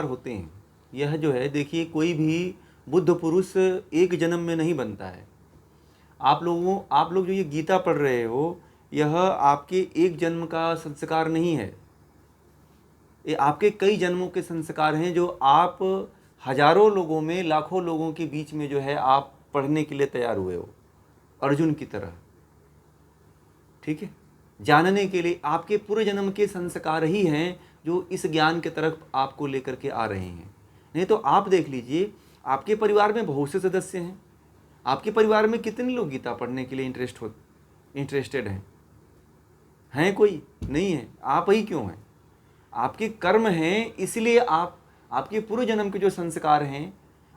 होते हैं। यह जो है देखिए, कोई भी बुद्ध पुरुष एक जन्म में नहीं बनता है। आप लोग जो ये गीता पढ़ रहे हो, यह आपके एक जन्म का संस्कार नहीं है। ये आपके कई जन्मों के संस्कार हैं, जो आप हजारों लोगों में, लाखों लोगों के बीच में जो है आप पढ़ने के लिए तैयार हुए हो, अर्जुन की तरह। ठीक है, जानने के लिए आपके पूरे जन्म के संस्कार ही हैं जो इस ज्ञान की तरफ आपको लेकर के आ रहे हैं। नहीं तो आप देख लीजिए, आपके परिवार में बहुत से सदस्य हैं। आपके परिवार में कितने लोग गीता पढ़ने के लिए इंटरेस्टेड हैं कोई नहीं है। आप ही क्यों हैं? आपके कर्म हैं, इसलिए आपके पूर्व जन्म के जो संस्कार हैं,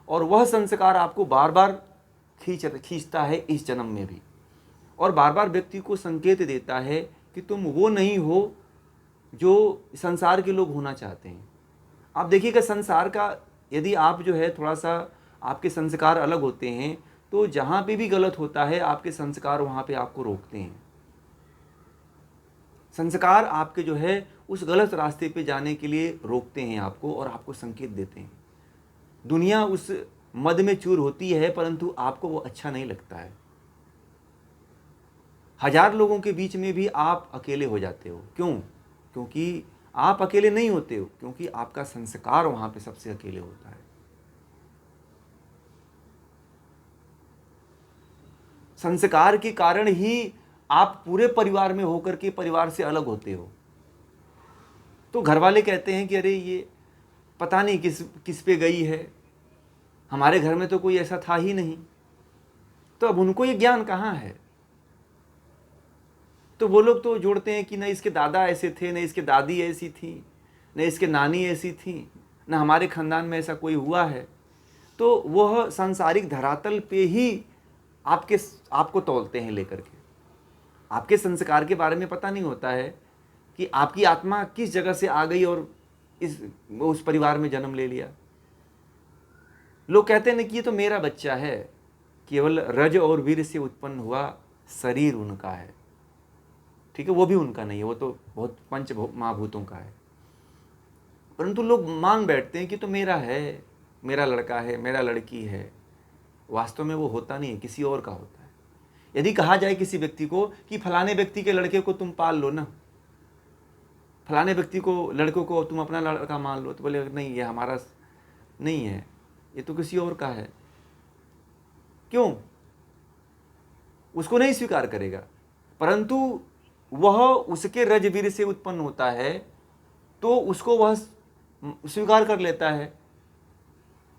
और वह संस्कार आपको बार बार खींचता है इस जन्म में भी, और बार बार व्यक्ति को संकेत देता है कि तुम वो नहीं हो जो संसार के लोग होना चाहते हैं। आप देखिएगा, संसार का यदि आप जो है थोड़ा सा आपके संस्कार अलग होते हैं, तो जहाँ पे भी गलत होता है आपके संस्कार वहाँ पे आपको रोकते हैं। संस्कार आपके जो है उस गलत रास्ते पे जाने के लिए रोकते हैं आपको, और आपको संकेत देते हैं। दुनिया उस मद में चूर होती है, परंतु आपको वो अच्छा नहीं लगता है। हजार लोगों के बीच में भी आप अकेले हो जाते हो। क्यों? क्योंकि आप अकेले नहीं होते हो, क्योंकि आपका संस्कार वहां पे सबसे अकेले होता है। संस्कार के कारण ही आप पूरे परिवार में होकर के परिवार से अलग होते हो। तो घर वाले कहते हैं कि अरे ये पता नहीं किस पे गई है, हमारे घर में तो कोई ऐसा था ही नहीं। तो अब उनको ये ज्ञान कहाँ है? तो वो लोग तो जोड़ते हैं कि न इसके दादा ऐसे थे, न इसके दादी ऐसी थी, न इसके नानी ऐसी थी, न हमारे खानदान में ऐसा कोई हुआ है। तो वह सांसारिक धरातल पे ही आपको तौलते हैं लेकर के। आपके संस्कार के बारे में पता नहीं होता है कि आपकी आत्मा किस जगह से आ गई और उस परिवार में जन्म ले लिया। लोग कहते हैं ना कि ये तो मेरा बच्चा है, केवल रज और वीर से उत्पन्न हुआ शरीर उनका है। ठीक है, वो भी उनका नहीं है, वो तो बहुत पंच महाभूतों का है। परंतु लोग मान बैठते हैं कि तो मेरा है, मेरा लड़का है, मेरा लड़की है। वास्तव में वो होता नहीं है, किसी और का होता है। यदि कहा जाए किसी व्यक्ति को कि फलाने व्यक्ति के लड़के को तुम पाल लो ना, फलाने व्यक्ति को, लड़कों को तुम अपना लड़का मान लो, तो बोले नहीं, ये हमारा नहीं है, ये तो किसी और का है। क्यों? उसको नहीं स्वीकार करेगा। परंतु वह उसके रजवीर से उत्पन्न होता है, तो उसको वह स्वीकार कर लेता है।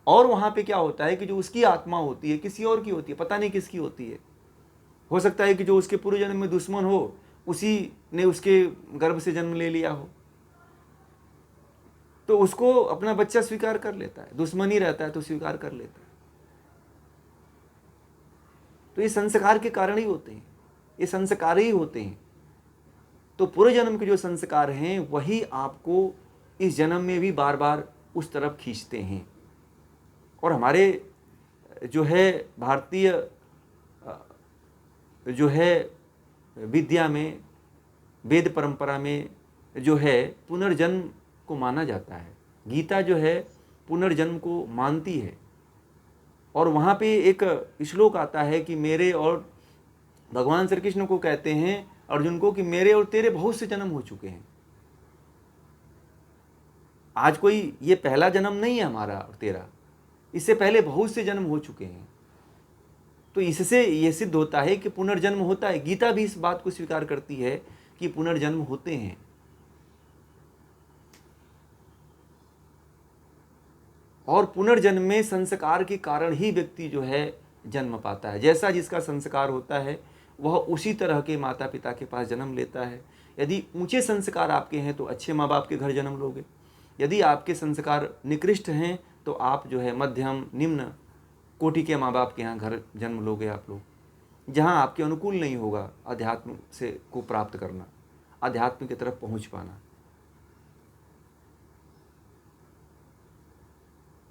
और वहां पे क्या होता है कि जो उसकी आत्मा होती है किसी और की होती है, पता नहीं किसकी होती है। हो सकता है कि जो उसके पूर्व जन्म में दुश्मन हो, उसी ने उसके गर्भ से जन्म ले लिया हो, तो उसको अपना बच्चा स्वीकार कर लेता है। दुश्मन ही रहता है तो स्वीकार कर लेता है। तो ये संस्कार के कारण ही होते हैं, ये संस्कार ही होते हैं। तो पूर्व जन्म के जो संस्कार हैं वही आपको इस जन्म में भी बार बार उस तरफ खींचते हैं। और हमारे जो है भारतीय जो है विद्या में, वेद परंपरा में जो है पुनर्जन्म को माना जाता है। गीता जो है पुनर्जन्म को मानती है। और वहाँ पे एक श्लोक आता है कि मेरे, और भगवान श्री कृष्ण को कहते हैं अर्जुन को कि मेरे और तेरे बहुत से जन्म हो चुके हैं। आज कोई ये पहला जन्म नहीं है हमारा और तेरा, इससे पहले बहुत से जन्म हो चुके हैं। तो इससे यह सिद्ध होता है कि पुनर्जन्म होता है। गीता भी इस बात को स्वीकार करती है कि पुनर्जन्म होते हैं। और पुनर्जन्म में संस्कार के कारण ही व्यक्ति जो है जन्म पाता है। जैसा जिसका संस्कार होता है वह उसी तरह के माता पिता के पास जन्म लेता है। यदि ऊंचे संस्कार आपके हैं तो अच्छे माँ बाप के घर जन्म लोगे। यदि आपके संस्कार निकृष्ट हैं तो आप जो है मध्यम निम्न कोटि के माँ बाप के यहाँ घर जन्म लोगे आप लोग, जहाँ आपके अनुकूल नहीं होगा अध्यात्म से को प्राप्त करना, अध्यात्म की तरफ पहुँच पाना।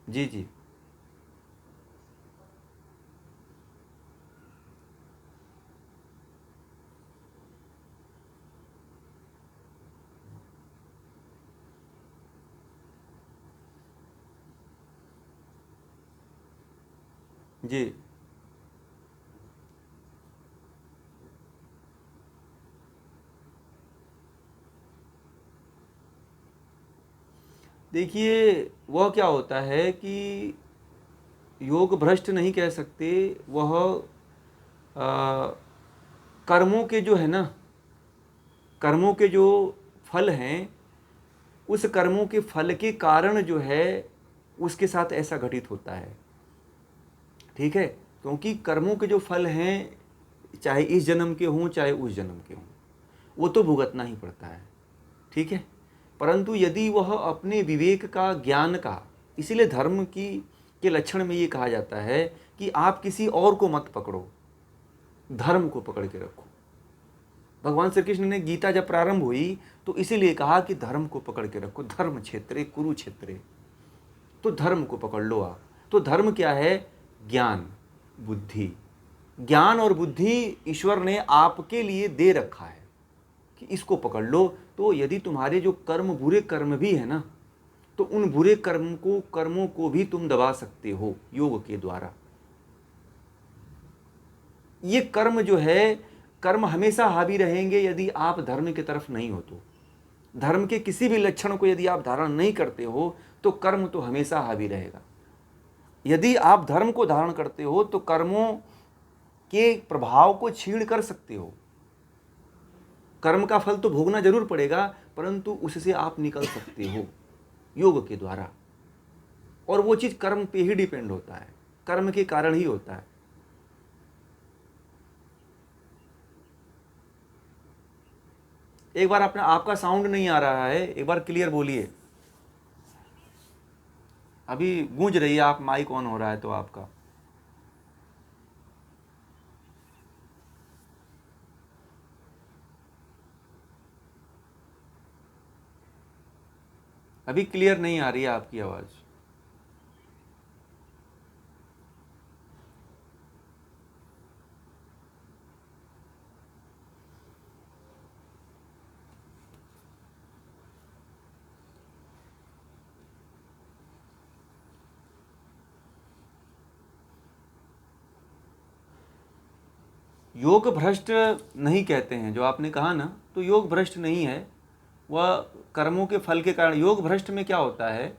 जी जी। जी। देखिए, वह क्या होता है कि योग भ्रष्ट नहीं कह सकते, वह अ, कर्मों के जो है ना, कर्मों के जो फल हैं, उस कर्मों के फल के कारण जो है उसके साथ ऐसा घटित होता है। ठीक है, क्योंकि कर्मों के जो फल हैं, चाहे इस जन्म के हों चाहे उस जन्म के हों, वो तो भुगतना ही पड़ता है। ठीक है, परंतु यदि वह अपने विवेक का, ज्ञान का, इसीलिए धर्म की के लक्षण में ये कहा जाता है कि आप किसी और को मत पकड़ो, धर्म को पकड़ के रखो। भगवान श्री कृष्ण ने गीता जब प्रारंभ हुई तो इसीलिए कहा कि धर्म को पकड़ के रखो, धर्म क्षेत्रे कुरुक्षेत्रे, तो धर्म को पकड़ लो आप। तो धर्म क्या है? ज्ञान, बुद्धि। ज्ञान और बुद्धि ईश्वर ने आपके लिए दे रखा है कि इसको पकड़ लो। तो यदि तुम्हारे जो कर्म, बुरे कर्म भी है ना, तो उन बुरे कर्मों को भी तुम दबा सकते हो योग के द्वारा। ये कर्म जो है, कर्म हमेशा हावी रहेंगे यदि आप धर्म की तरफ नहीं हो तो। धर्म के किसी भी लक्षण को यदि आप धारण नहीं करते हो तो कर्म तो हमेशा हावी रहेगा। यदि आप धर्म को धारण करते हो तो कर्मों के प्रभाव को छीण कर सकते हो। कर्म का फल तो भोगना जरूर पड़ेगा, परंतु उससे आप निकल सकते हो योग के द्वारा। और वो चीज कर्म पे ही डिपेंड होता है, कर्म के कारण ही होता है। एक बार अपना, आपका साउंड नहीं आ रहा है, एक बार क्लियर बोलिए। अभी गूंज रही है, आप माइक ऑन हो रहा है तो आपका। अभी क्लियर नहीं आ रही है आपकी आवाज। योग भ्रष्ट नहीं कहते हैं, जो आपने कहा ना, तो योग भ्रष्ट नहीं है। वह कर्मों के फल के कारण, योग भ्रष्ट में क्या होता है,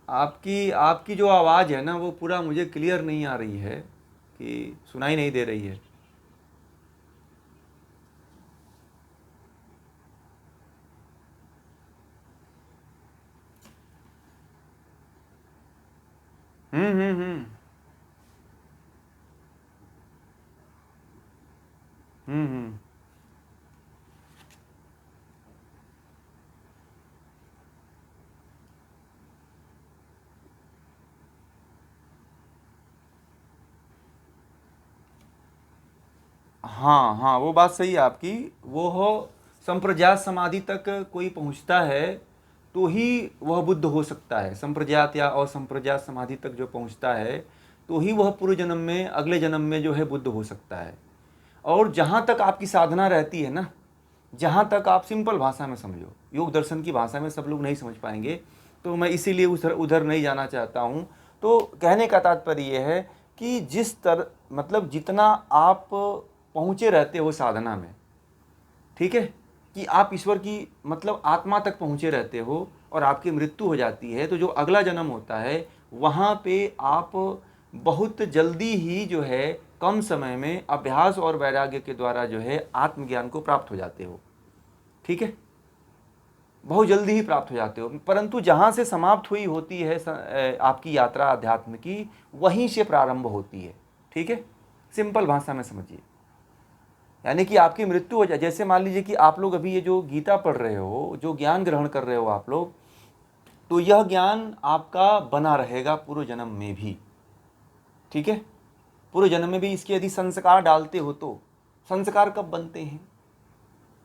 आपकी आपकी जो आवाज़ है ना वो पूरा मुझे क्लियर नहीं आ रही है, कि सुनाई नहीं दे रही है। हम्म। हम्म। हाँ हाँ, वो बात सही है आपकी। वो हो, संप्रज्ञात समाधि तक कोई पहुंचता है तो ही वह बुद्ध हो सकता है। संप्रज्ञात या असंप्रज्ञात समाधि तक जो पहुंचता है तो ही वह पूर्व जन्म में, अगले जन्म में जो है बुद्ध हो सकता है। और जहाँ तक आपकी साधना रहती है ना, जहाँ तक आप सिंपल भाषा में समझो, योग दर्शन की भाषा में सब लोग नहीं समझ पाएंगे, तो मैं इसीलिए उधर उधर नहीं जाना चाहता हूँ। तो कहने का तात्पर्य यह है कि जिस तरह, मतलब जितना आप पहुँचे रहते हो साधना में, ठीक है, कि आप ईश्वर की, मतलब आत्मा तक पहुँचे रहते हो और आपकी मृत्यु हो जाती है, तो जो अगला जन्म होता है वहाँ पे आप बहुत जल्दी ही जो है, कम समय में अभ्यास और वैराग्य के द्वारा जो है आत्मज्ञान को प्राप्त हो जाते हो। ठीक है, बहुत जल्दी ही प्राप्त हो जाते हो। परंतु जहाँ से समाप्त हुई होती है आपकी यात्रा अध्यात्म की, वहीं से प्रारंभ होती है। ठीक है, सिंपल भाषा में समझिए। यानी कि आपकी मृत्यु हो जाए, जैसे मान लीजिए कि आप लोग अभी ये जो गीता पढ़ रहे हो, जो ज्ञान ग्रहण कर रहे हो आप लोग, तो यह ज्ञान आपका बना रहेगा पूर्व जन्म में भी। ठीक है, पूर्व जन्म में भी इसके यदि संस्कार डालते हो तो। संस्कार कब बनते हैं?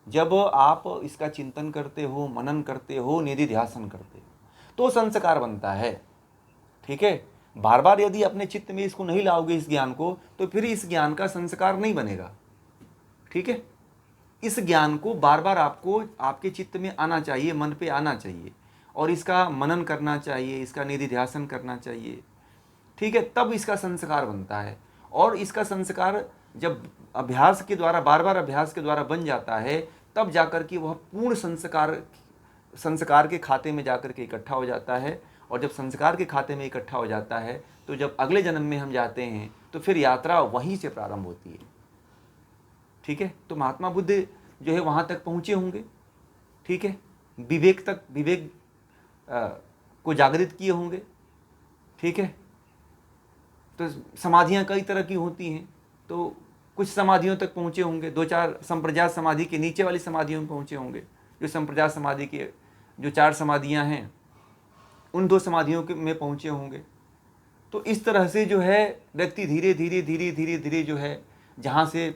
जब आप इसका चिंतन करते हो, मनन करते हो, निधि ध्यासन करते हो, तो संस्कार बनता है। ठीक है, बार बार यदि अपने चित्त में इसको नहीं लाओगे इस ज्ञान को, तो फिर इस ज्ञान का संस्कार नहीं बनेगा। ठीक है, इस ज्ञान को बार बार आपको आपके चित्त में आना चाहिए, मन पे आना चाहिए, और इसका मनन करना चाहिए, इसका निधिध्यासन करना चाहिए। ठीक है, तब इसका संस्कार बनता है। और इसका संस्कार जब अभ्यास के द्वारा, बार बार अभ्यास के द्वारा बन जाता है, तब जाकर के वह पूर्ण संस्कार के खाते में जाकर के इकट्ठा हो जाता है। और जब संस्कार के खाते में इकट्ठा हो जाता है, तो जब अगले जन्म में हम जाते हैं, तो फिर यात्रा वहीं से प्रारंभ होती है। ठीक है, तो महात्मा बुद्ध जो है वहाँ तक पहुँचे होंगे। ठीक है, विवेक को जागृत किए होंगे। ठीक है, तो समाधियाँ कई तरह की होती हैं, तो कुछ समाधियों तक पहुँचे होंगे, 2-4 संप्रजात समाधि के नीचे वाली समाधियों में पहुँचे होंगे। जो संप्रजात समाधि के जो 4 समाधियाँ हैं, उन 2 समाधियों में पहुँचे होंगे। तो इस तरह से जो है व्यक्ति धीरे धीरे जो है जहाँ से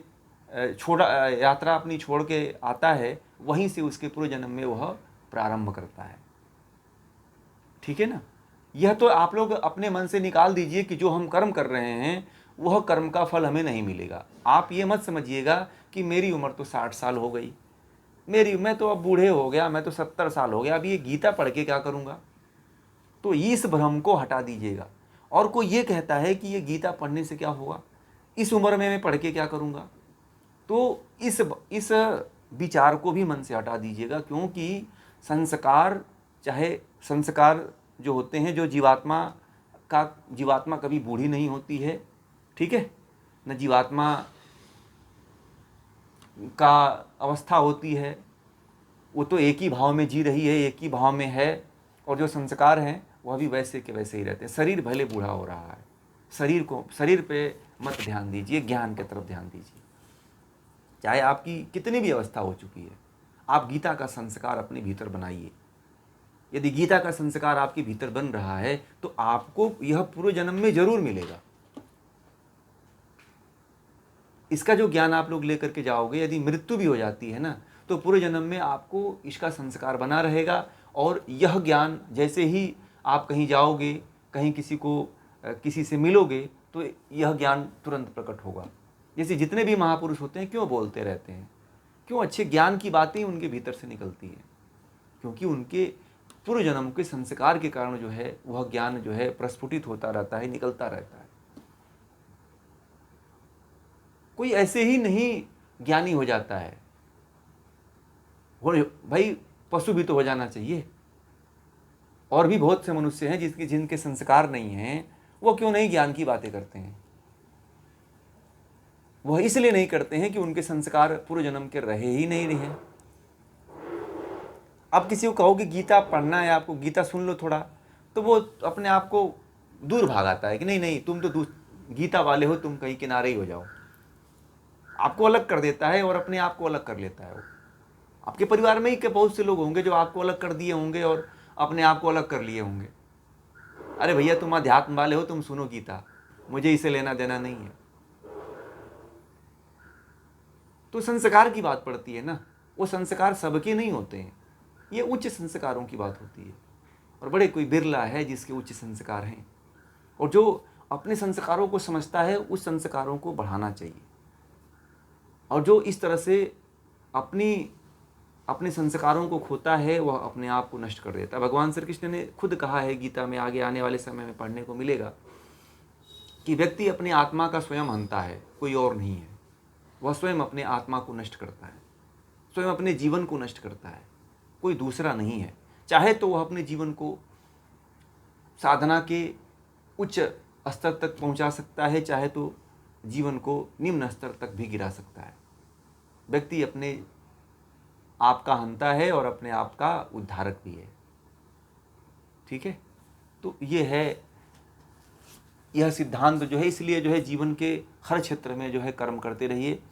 यात्रा अपनी छोड़ के आता है, वहीं से उसके पूर्व जन्म में वह प्रारंभ करता है। ठीक है ना। यह तो आप लोग अपने मन से निकाल दीजिए कि जो हम कर्म कर रहे हैं वह कर्म का फल हमें नहीं मिलेगा। आप ये मत समझिएगा कि मेरी उम्र तो 60 साल हो गई, मैं तो अब बूढ़े हो गया, मैं तो 70 साल हो गया, अब ये गीता पढ़ के क्या करूँगा। तो इस भ्रम को हटा दीजिएगा। और कोई ये कहता है कि ये गीता पढ़ने से क्या होगा, इस उम्र में मैं पढ़ के क्या करूँगा, तो इस विचार को भी मन से हटा दीजिएगा। क्योंकि संस्कार जो होते हैं, जो जीवात्मा कभी बूढ़ी नहीं होती है। ठीक है, न जीवात्मा का अवस्था होती है, वो तो एक ही भाव में जी रही है, एक ही भाव में है। और जो संस्कार हैं वह भी वैसे के वैसे ही रहते हैं। शरीर भले बूढ़ा हो रहा है, शरीर पे मत ध्यान दीजिए, ज्ञान की तरफ ध्यान दीजिए। चाहे आपकी कितनी भी अवस्था हो चुकी है, आप गीता का संस्कार अपने भीतर बनाइए। यदि गीता का संस्कार आपके भीतर बन रहा है, तो आपको यह पूर्व जन्म में जरूर मिलेगा। इसका जो ज्ञान आप लोग लेकर के जाओगे, यदि मृत्यु भी हो जाती है ना, तो पूर्व जन्म में आपको इसका संस्कार बना रहेगा। और यह ज्ञान जैसे ही आप कहीं जाओगे, कहीं किसी से मिलोगे, तो यह ज्ञान तुरंत प्रकट होगा। जैसे जितने भी महापुरुष होते हैं क्यों बोलते रहते हैं, क्यों अच्छे ज्ञान की बातें उनके भीतर से निकलती हैं, क्योंकि उनके पूर्व जन्म के संस्कार के कारण जो है वह ज्ञान जो है प्रस्फुटित होता रहता है, निकलता रहता है। कोई ऐसे ही नहीं ज्ञानी हो जाता है। भाई पशु भी तो हो जाना चाहिए। और भी बहुत से मनुष्य हैं जिनके संस्कार नहीं हैं, वो क्यों नहीं ज्ञान की बातें करते हैं। वह इसलिए नहीं करते हैं कि उनके संस्कार पूर्व जन्म के रहे ही नहीं रहे। अब किसी को कहो कि गीता पढ़ना है आपको, गीता सुन लो थोड़ा, तो वो अपने आप को दूर भागाता है कि नहीं तुम तो गीता वाले हो, तुम कहीं किनारे ही हो जाओ। आपको अलग कर देता है और अपने आप को अलग कर लेता है। वो आपके परिवार में ही के बहुत से लोग होंगे जो आपको अलग कर दिए होंगे और अपने आप को अलग कर लिए होंगे। अरे भैया तुम अध्यात्म वाले हो, तुम सुनो गीता, मुझे इसे लेना देना नहीं है। तो संस्कार की बात पड़ती है ना, वो संस्कार सबके नहीं होते हैं, ये उच्च संस्कारों की बात होती है। और बड़े कोई बिरला है जिसके उच्च संस्कार हैं। और जो अपने संस्कारों को समझता है, उस संस्कारों को बढ़ाना चाहिए। और जो इस तरह से अपने संस्कारों को खोता है, वह अपने आप को नष्ट कर देता है। भगवान श्री कृष्ण ने खुद कहा है गीता में, आगे आने वाले समय में पढ़ने को मिलेगा, कि व्यक्ति अपने आत्मा का स्वयं हंता है, कोई और नहीं है। वह स्वयं अपने आत्मा को नष्ट करता है, स्वयं अपने जीवन को नष्ट करता है, कोई दूसरा नहीं है। चाहे तो वह अपने जीवन को साधना के उच्च स्तर तक पहुंचा सकता है, चाहे तो जीवन को निम्न स्तर तक भी गिरा सकता है। व्यक्ति अपने आप का हंता है और अपने आप का उद्धारक भी है। ठीक है, तो ये है, यह सिद्धांत जो है, इसलिए जो है जीवन के हर क्षेत्र में जो है कर्म करते रहिए,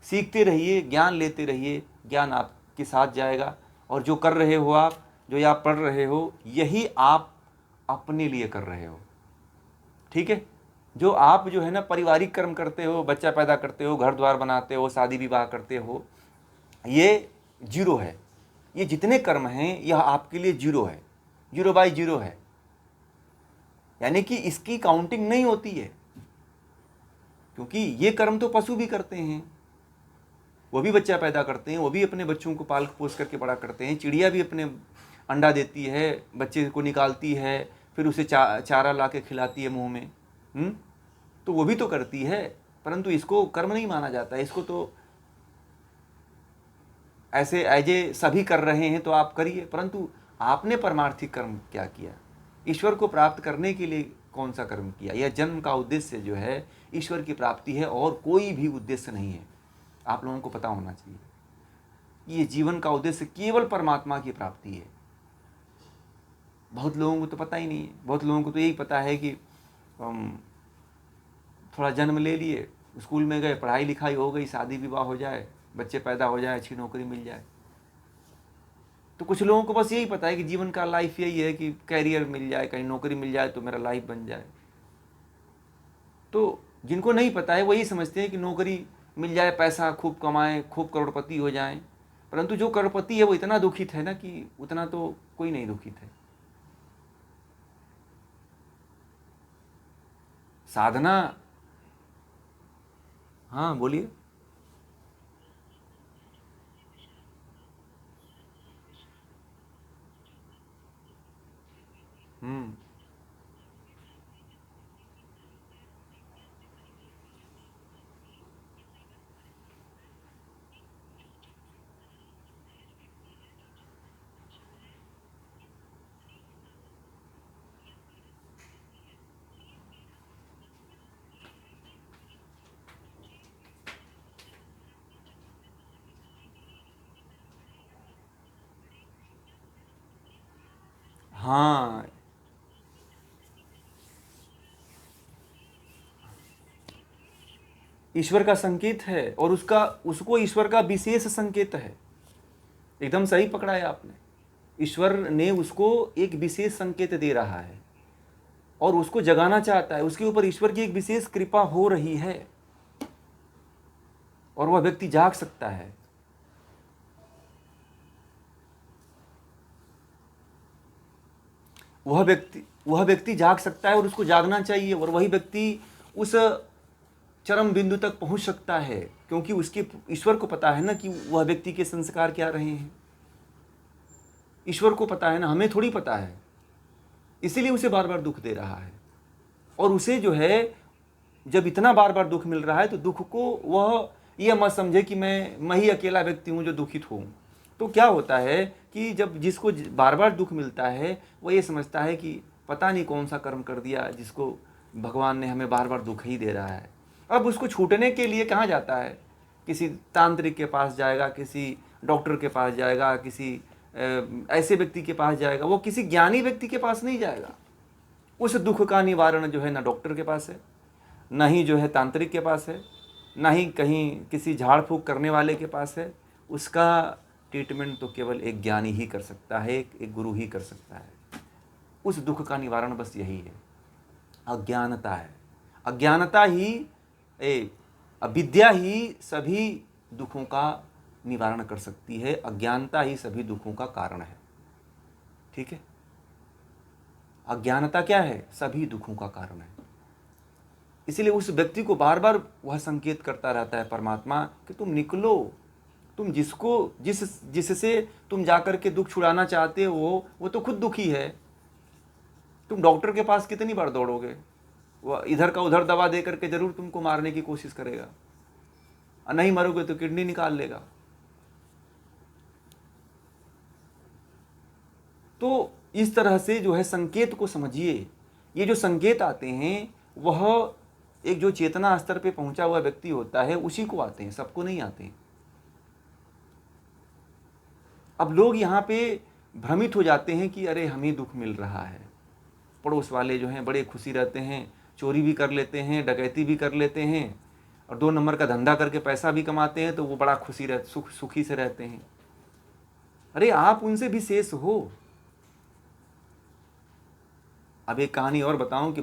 सीखते रहिए, ज्ञान लेते रहिए, ज्ञान आपके साथ जाएगा। और जो कर रहे हो आप, जो आप पढ़ रहे हो, यही आप अपने लिए कर रहे हो। ठीक है, जो आप जो है ना पारिवारिक कर्म करते हो, बच्चा पैदा करते हो, घर द्वार बनाते हो, शादी विवाह करते हो, ये जीरो है। ये जितने कर्म हैं यह आपके लिए जीरो है, 0/0 है। यानी कि इसकी काउंटिंग नहीं होती है, क्योंकि ये कर्म तो पशु भी करते हैं, वो भी बच्चा पैदा करते हैं, वो भी अपने बच्चों को पाल पोस करके बड़ा करते हैं। चिड़िया भी अपने अंडा देती है, बच्चे को निकालती है, फिर उसे चारा ला के खिलाती है मुंह में। तो वो भी तो करती है, परंतु इसको कर्म नहीं माना जाता है। इसको तो ऐसे एजे सभी कर रहे हैं तो आप करिए, परंतु आपने परमार्थिक कर्म क्या किया? ईश्वर को प्राप्त करने के लिए कौन सा कर्म किया? यह जन्म का उद्देश्य जो है ईश्वर की प्राप्ति है, और कोई भी उद्देश्य नहीं है। आप लोगों को पता होना चाहिए ये जीवन का उद्देश्य केवल परमात्मा की प्राप्ति है। बहुत लोगों को तो पता ही नहीं है। बहुत लोगों को तो यही पता है कि थोड़ा जन्म ले लिए, स्कूल में गए, पढ़ाई लिखाई हो गई, शादी विवाह हो जाए, बच्चे पैदा हो जाए, अच्छी नौकरी मिल जाए। तो कुछ लोगों को बस यही पता है कि जीवन का लाइफ यही है कि कैरियर मिल जाए, कहीं नौकरी मिल जाए तो मेरा लाइफ बन जाए। तो जिनको नहीं पता है वही समझते हैं कि नौकरी मिल जाए, पैसा खूब कमाएं, खूब करोड़पति हो जाएं। परंतु जो करोड़पति है वो इतना दुखित है ना कि उतना तो कोई नहीं दुखित है। साधना, हाँ बोलिए। हम्म हाँ, ईश्वर का संकेत है, और उसको ईश्वर का विशेष संकेत है। एकदम सही पकड़ा है आपने। ईश्वर ने उसको एक विशेष संकेत दे रहा है और उसको जगाना चाहता है। उसके ऊपर ईश्वर की एक विशेष कृपा हो रही है और वह व्यक्ति जाग सकता है। वह व्यक्ति जाग सकता है और उसको जागना चाहिए, और वही व्यक्ति उस चरम बिंदु तक पहुंच सकता है, क्योंकि उसके ईश्वर को पता है ना कि वह व्यक्ति के संस्कार क्या रहे हैं। ईश्वर को पता है ना, हमें थोड़ी पता है। इसीलिए उसे बार बार दुख दे रहा है। और उसे जो है, जब इतना बार बार दुख मिल रहा है तो दुख को वह यह मत समझे कि मैं ही अकेला व्यक्ति हूँ जो दुखित हूँ। तो क्या होता है कि जब जिसको बार बार दुख मिलता है वह ये समझता है कि पता नहीं कौन सा कर्म कर दिया जिसको भगवान ने हमें बार बार दुख ही दे रहा है। अब उसको छूटने के लिए कहाँ जाता है? किसी तांत्रिक के पास जाएगा, किसी डॉक्टर के पास जाएगा, किसी ऐसे व्यक्ति के पास जाएगा। वो किसी ज्ञानी व्यक्ति के पास नहीं जाएगा। उस दुख का निवारण जो है ना डॉक्टर के पास है, ना ही जो है तांत्रिक के पास है, ना ही कहीं किसी झाड़ फूक करने वाले के पास है। उसका ट्रीटमेंट तो केवल एक ज्ञानी ही कर सकता है, एक गुरु ही कर सकता है। उस दुख का निवारण बस यही है, अज्ञानता है। अज्ञानता ही अविद्या ही सभी दुखों का निवारण कर सकती है। अज्ञानता ही सभी दुखों का कारण है। ठीक है, अज्ञानता क्या है? सभी दुखों का कारण है। इसलिए उस व्यक्ति को बार बार वह संकेत करता रहता है परमात्मा कि तुम निकलो, तुम जिससे तुम जाकर के दुख छुड़ाना चाहते हो वो तो खुद दुखी है। तुम डॉक्टर के पास कितनी बार दौड़ोगे? वह इधर का उधर दवा दे करके जरूर तुमको मारने की कोशिश करेगा, और नहीं मरोगे तो किडनी निकाल लेगा। तो इस तरह से जो है संकेत को समझिए। ये जो संकेत आते हैं वह एक जो चेतना स्तर पे पहुंचा हुआ व्यक्ति होता है उसी को आते हैं, सबको नहीं आते हैं। अब लोग यहाँ पे भ्रमित हो जाते हैं कि अरे हमें दुख मिल रहा है। पड़ोस वाले जो हैं बड़े खुशी रहते हैं, चोरी भी कर लेते हैं, डकैती भी कर लेते हैं, और 2 नंबर का धंधा करके पैसा भी कमाते हैं, तो वो बड़ा सुखी से रहते हैं। अरे आप उनसे भी शेष हो। अब एक कहानी और बताऊं कि